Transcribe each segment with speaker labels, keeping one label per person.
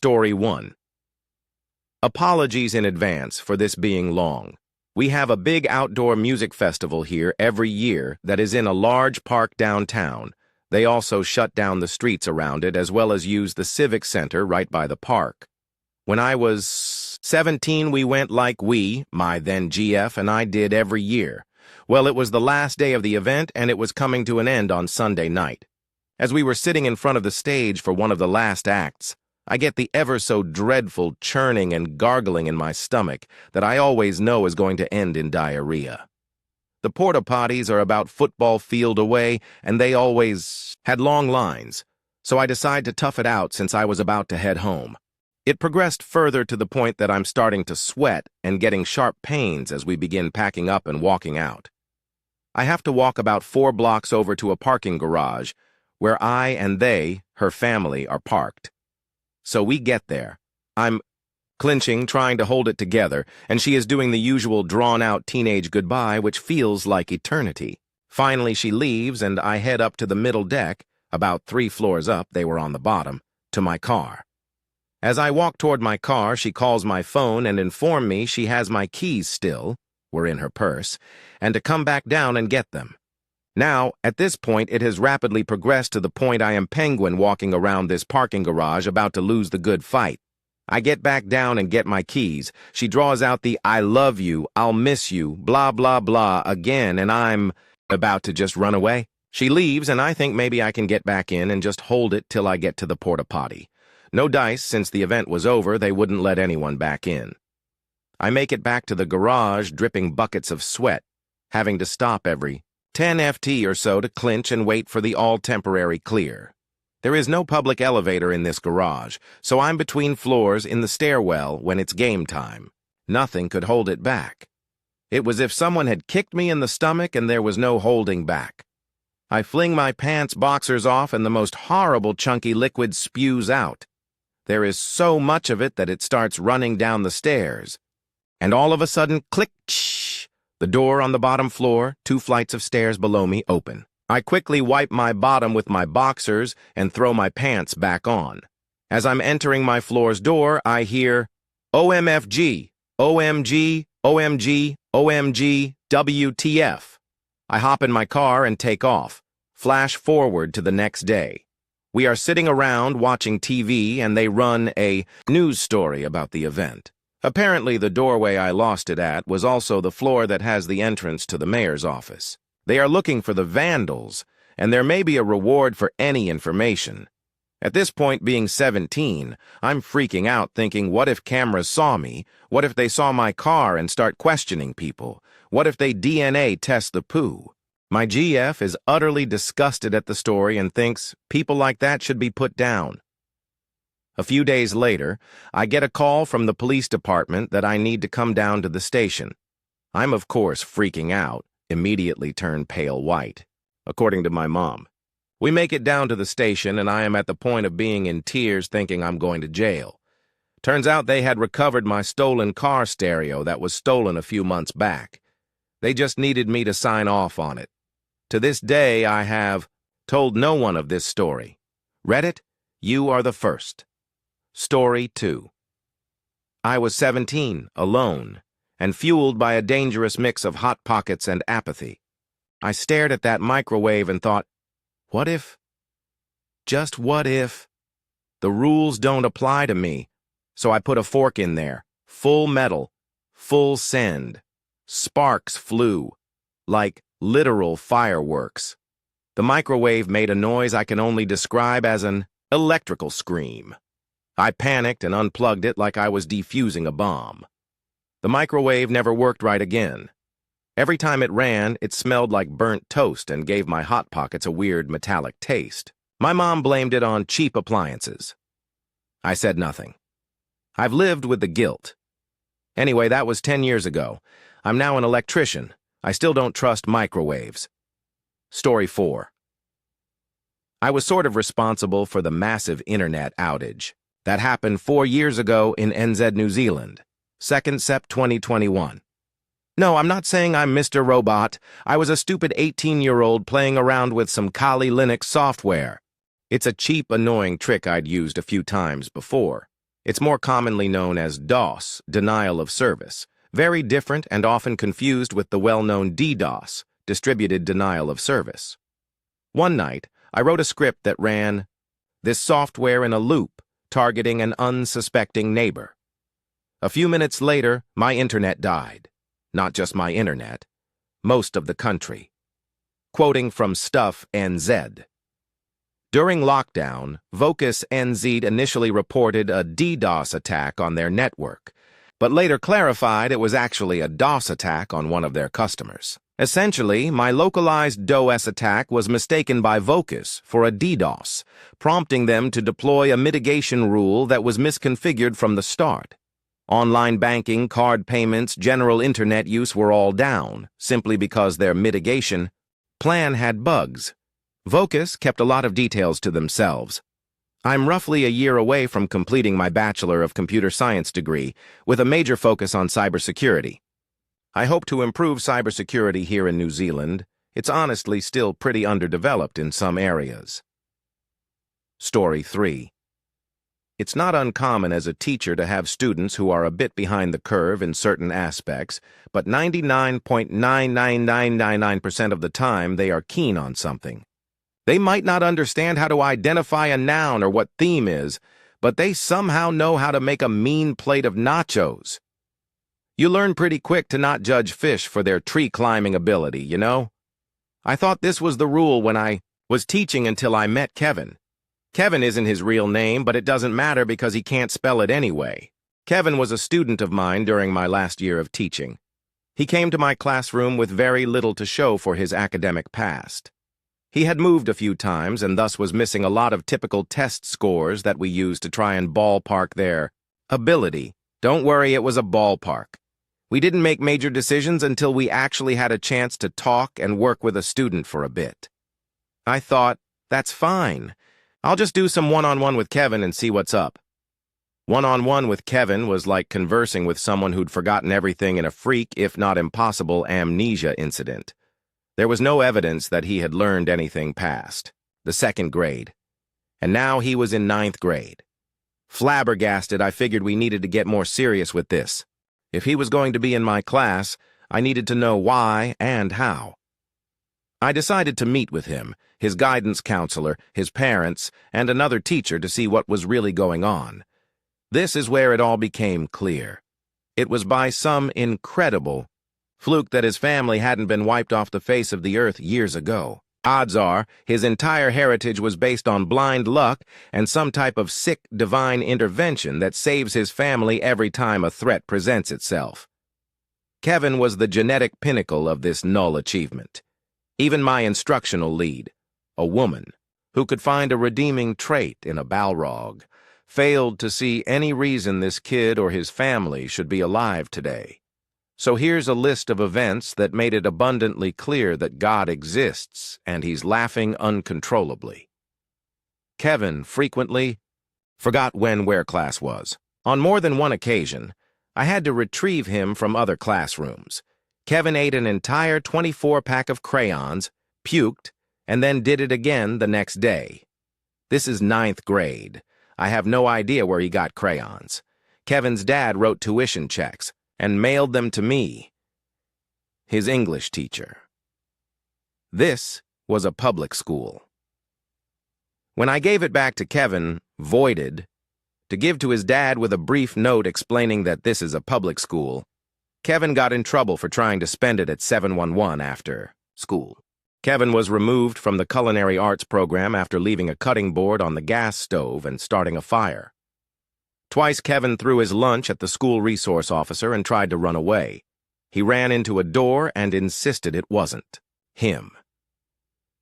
Speaker 1: Story 1. Apologies in advance for this being long. We have a big outdoor music festival here every year that is in a large park downtown. They also shut down the streets around it as well as use the Civic Center right by the park. When I was 17, we went like my then GF and I did every year. Well, it was the last day of the event and it was coming to an end on Sunday night. As we were sitting in front of the stage for one of the last acts, I get the ever-so-dreadful churning and gargling in my stomach that I always know is going to end in diarrhea. The porta potties are about football field away, and they always had long lines, so I decide to tough it out since I was about to head home. It progressed further to the point that I'm starting to sweat and getting sharp pains as we begin packing up and walking out. I have to walk about 4 blocks over to a parking garage, where I and they, her family, are parked. So we get there. I'm clinching, trying to hold it together, and she is doing the usual drawn-out teenage goodbye, which feels like eternity. Finally, she leaves, and I head up to the middle deck, about 3 floors up, they were on the bottom, to my car. As I walk toward my car, she calls my phone and informs me she has my keys still, were in her purse, and to come back down and get them. Now, at this point, it has rapidly progressed to the point I am Penguin walking around this parking garage about to lose the good fight. I get back down and get my keys. She draws out the "I love you, I'll miss you, blah, blah, blah" again, and I'm about to just run away. She leaves, and I think maybe I can get back in and just hold it till I get to the porta potty. No dice, since the event was over, they wouldn't let anyone back in. I make it back to the garage, dripping buckets of sweat, having to stop every 10 FT or so to clinch and wait for the all-temporary clear. There is no public elevator in this garage, so I'm between floors in the stairwell when it's game time. Nothing could hold it back. It was as if someone had kicked me in the stomach and there was no holding back. I fling my pants boxers off and the most horrible chunky liquid spews out. There is so much of it that it starts running down the stairs. And all of a sudden, click, shh. The door on the bottom floor, 2 flights of stairs below me, open. I quickly wipe my bottom with my boxers and throw my pants back on. As I'm entering my floor's door, I hear, OMFG, OMG, OMG, OMG, WTF. I hop in my car and take off. Flash forward to the next day. We are sitting around watching TV and they run a news story about the event. Apparently, the doorway I lost it at was also the floor that has the entrance to the mayor's office. They are looking for the vandals, and there may be a reward for any information. At this point, being 17, I'm freaking out thinking, what if cameras saw me? What if they saw my car and start questioning people? What if they DNA test the poo? My GF is utterly disgusted at the story and thinks people like that should be put down. A few days later, I get a call from the police department that I need to come down to the station. I'm, of course, freaking out, immediately turn pale white, according to my mom. We make it down to the station, and I am at the point of being in tears thinking I'm going to jail. Turns out they had recovered my stolen car stereo that was stolen a few months back. They just needed me to sign off on it. To this day, I have told no one of this story. Reddit, you are the first. Story 2. I was 17, alone, and fueled by a dangerous mix of hot pockets and apathy. I stared at that microwave and thought, what if? Just what if? The rules don't apply to me, so I put a fork in there, full metal, full send. Sparks flew, like literal fireworks. The microwave made a noise I can only describe as an electrical scream. I panicked and unplugged it like I was defusing a bomb. The microwave never worked right again. Every time it ran, it smelled like burnt toast and gave my Hot Pockets a weird metallic taste. My mom blamed it on cheap appliances. I said nothing. I've lived with the guilt. Anyway, that was 10 years ago. I'm now an electrician. I still don't trust microwaves. Story 4. I was sort of responsible for the massive internet outage that happened 4 years ago in NZ, New Zealand, 2nd Sept 2021. No, I'm not saying I'm Mr. Robot. I was a stupid 18-year-old playing around with some Kali Linux software. It's a cheap, annoying trick I'd used a few times before. It's more commonly known as DOS, denial of service, very different and often confused with the well-known DDoS, distributed denial of service. One night, I wrote a script that ran, "This software in a loop, targeting an unsuspecting neighbor." A few minutes later, my internet died. Not just my internet, most of the country. Quoting from Stuff NZ. During lockdown, Vocus NZ initially reported a DDoS attack on their network, but later clarified it was actually a DOS attack on one of their customers. Essentially, my localized DOS attack was mistaken by Vocus for a DDoS, prompting them to deploy a mitigation rule that was misconfigured from the start. Online banking, card payments, general internet use were all down, simply because their mitigation plan had bugs. Vocus kept a lot of details to themselves. I'm roughly a year away from completing my Bachelor of Computer Science degree, with a major focus on cybersecurity. I hope to improve cybersecurity here in New Zealand. It's honestly still pretty underdeveloped in some areas. Story 3. It's not uncommon as a teacher to have students who are a bit behind the curve in certain aspects, but 99.99999% of the time they are keen on something. They might not understand how to identify a noun or what theme is, but they somehow know how to make a mean plate of nachos. You learn pretty quick to not judge fish for their tree-climbing ability, you know? I thought this was the rule when I was teaching until I met Kevin. Kevin isn't his real name, but it doesn't matter because he can't spell it anyway. Kevin was a student of mine during my last year of teaching. He came to my classroom with very little to show for his academic past. He had moved a few times and thus was missing a lot of typical test scores that we use to try and ballpark their ability. Don't worry, it was a ballpark. We didn't make major decisions until we actually had a chance to talk and work with a student for a bit. I thought, that's fine. I'll just do some one-on-one with Kevin and see what's up. One-on-one with Kevin was like conversing with someone who'd forgotten everything in a freak, if not impossible, amnesia incident. There was no evidence that he had learned anything past the second grade, and now he was in 9th grade. Flabbergasted, I figured we needed to get more serious with this. If he was going to be in my class, I needed to know why and how. I decided to meet with him, his guidance counselor, his parents, and another teacher to see what was really going on. This is where it all became clear. It was by some incredible fluke that his family hadn't been wiped off the face of the earth years ago. Odds are, his entire heritage was based on blind luck and some type of sick divine intervention that saves his family every time a threat presents itself. Kevin was the genetic pinnacle of this null achievement. Even my instructional lead, a woman, who could find a redeeming trait in a Balrog, failed to see any reason this kid or his family should be alive today. So here's a list of events that made it abundantly clear that God exists, and he's laughing uncontrollably. Kevin frequently forgot when where class was. On more than one occasion, I had to retrieve him from other classrooms. Kevin ate an entire 24-pack of crayons, puked, and then did it again the next day. This is 9th grade. I have no idea where he got crayons. Kevin's dad wrote tuition checks and mailed them to me, his English teacher. This was a public school. When I gave it back to Kevin, voided, to give to his dad with a brief note explaining that this is a public school, Kevin got in trouble for trying to spend it at 711 after school. Kevin was removed from the culinary arts program after leaving a cutting board on the gas stove and starting a fire. Twice Kevin threw his lunch at the school resource officer and tried to run away. He ran into a door and insisted it wasn't him.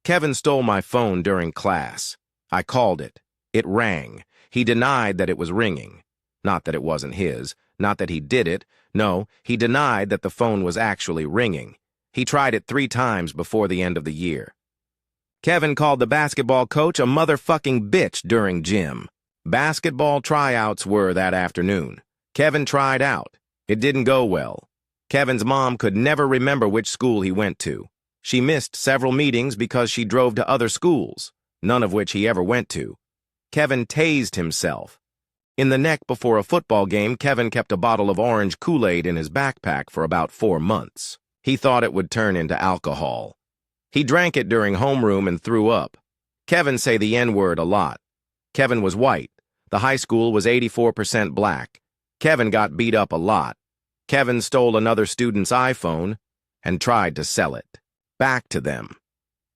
Speaker 1: Kevin stole my phone during class. I called it. It rang. He denied that it was ringing. Not that it wasn't his. Not that he did it. No, he denied that the phone was actually ringing. He tried it 3 times before the end of the year. Kevin called the basketball coach a motherfucking bitch during gym. Basketball tryouts were that afternoon. Kevin tried out. It didn't go well. Kevin's mom could never remember which school he went to. She missed several meetings because she drove to other schools, none of which he ever went to. Kevin tased himself. In the neck before a football game, Kevin kept a bottle of orange Kool-Aid in his backpack for about 4 months. He thought it would turn into alcohol. He drank it during homeroom and threw up. Kevin say the N-word a lot. Kevin was white. The high school was 84% black. Kevin got beat up a lot. Kevin stole another student's iPhone and tried to sell it back to them.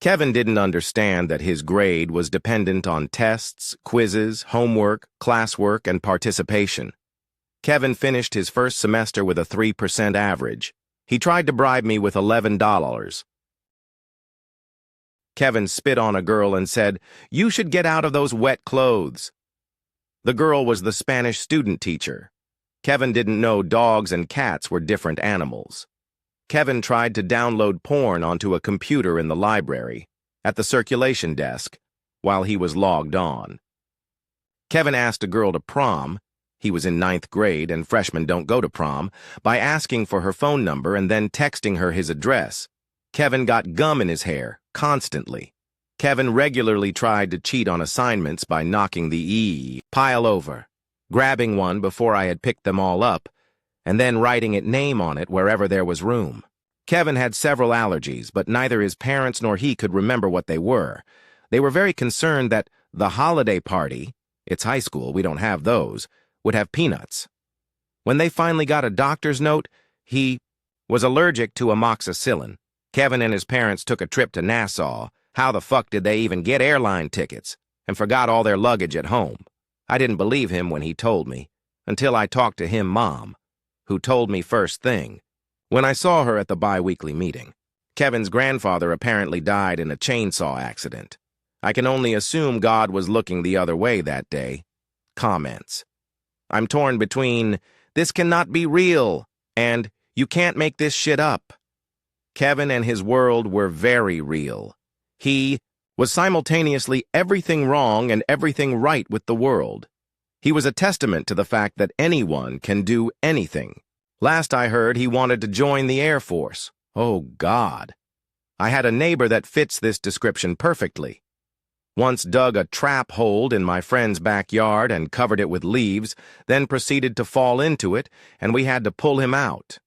Speaker 1: Kevin didn't understand that his grade was dependent on tests, quizzes, homework, classwork, and participation. Kevin finished his first semester with a 3% average. He tried to bribe me with $11. Kevin spit on a girl and said, "You should get out of those wet clothes." The girl was the Spanish student teacher. Kevin didn't know dogs and cats were different animals. Kevin tried to download porn onto a computer in the library, at the circulation desk, while he was logged on. Kevin asked a girl to prom, he was in 9th grade and freshmen don't go to prom, by asking for her phone number and then texting her his address. Kevin got gum in his hair, constantly. Kevin regularly tried to cheat on assignments by knocking the pile over, grabbing one before I had picked them all up, and then writing its name on it wherever there was room. Kevin had several allergies, but neither his parents nor he could remember what they were. They were very concerned that the holiday party, it's high school, we don't have those, would have peanuts. When they finally got a doctor's note, he was allergic to amoxicillin. Kevin and his parents took a trip to Nassau. How the fuck did they even get airline tickets? And forgot all their luggage at home. I didn't believe him when he told me, until I talked to him mom, who told me first thing, when I saw her at the bi-weekly meeting. Kevin's grandfather apparently died in a chainsaw accident. I can only assume God was looking the other way that day. Comments. I'm torn between, "This cannot be real," and "You can't make this shit up." Kevin and his world were very real. He was simultaneously everything wrong and everything right with the world. He was a testament to the fact that anyone can do anything. Last I heard, he wanted to join the Air Force. Oh, God. I had a neighbor that fits this description perfectly. Once dug a trap hole in my friend's backyard and covered it with leaves, then proceeded to fall into it, and we had to pull him out.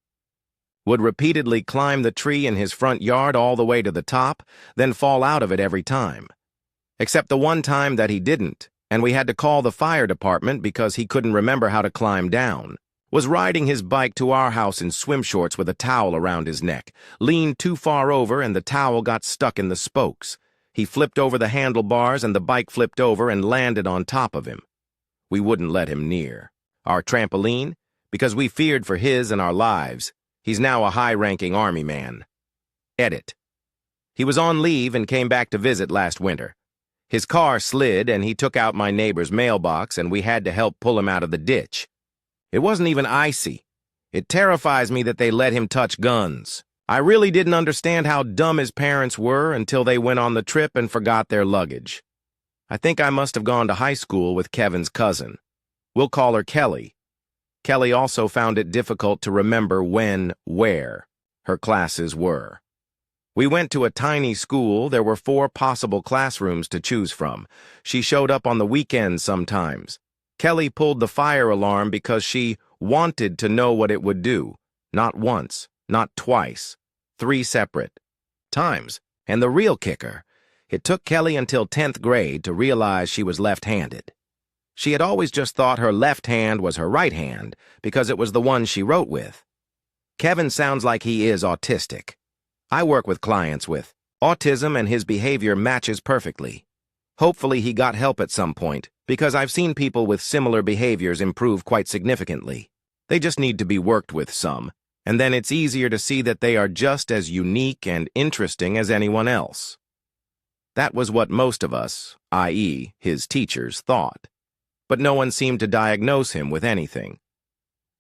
Speaker 1: Would repeatedly climb the tree in his front yard all the way to the top, then fall out of it every time. Except the one time that he didn't, and we had to call the fire department because he couldn't remember how to climb down. Was riding his bike to our house in swim shorts with a towel around his neck, leaned too far over and the towel got stuck in the spokes. He flipped over the handlebars and the bike flipped over and landed on top of him. We wouldn't let him near our trampoline because we feared for his and our lives. He's now a high-ranking Army man. Edit. He was on leave and came back to visit last winter. His car slid and he took out my neighbor's mailbox and we had to help pull him out of the ditch. It wasn't even icy. It terrifies me that they let him touch guns. I really didn't understand how dumb his parents were until they went on the trip and forgot their luggage. I think I must have gone to high school with Kevin's cousin. We'll call her Kelly. Kelly also found it difficult to remember where her classes were. We went to a tiny school. There were 4 possible classrooms to choose from. She showed up on the weekends sometimes. Kelly pulled the fire alarm because she wanted to know what it would do. Not once, not twice, 3 separate times. And the real kicker, it took Kelly until 10th grade to realize she was left-handed. She had always just thought her left hand was her right hand because it was the one she wrote with. Kevin sounds like he is autistic. I work with clients with autism and his behavior matches perfectly. Hopefully he got help at some point because I've seen people with similar behaviors improve quite significantly. They just need to be worked with some, and then it's easier to see that they are just as unique and interesting as anyone else. That was what most of us, i.e., his teachers, thought. But no one seemed to diagnose him with anything.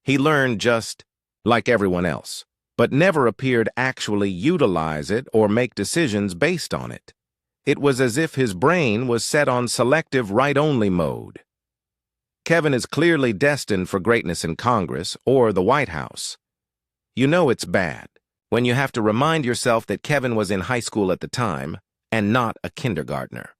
Speaker 1: He learned just like everyone else, but never appeared actually utilize it or make decisions based on it. It was as if his brain was set on selective write-only mode. Kevin is clearly destined for greatness in Congress or the White House. You know it's bad when you have to remind yourself that Kevin was in high school at the time and not a kindergartner.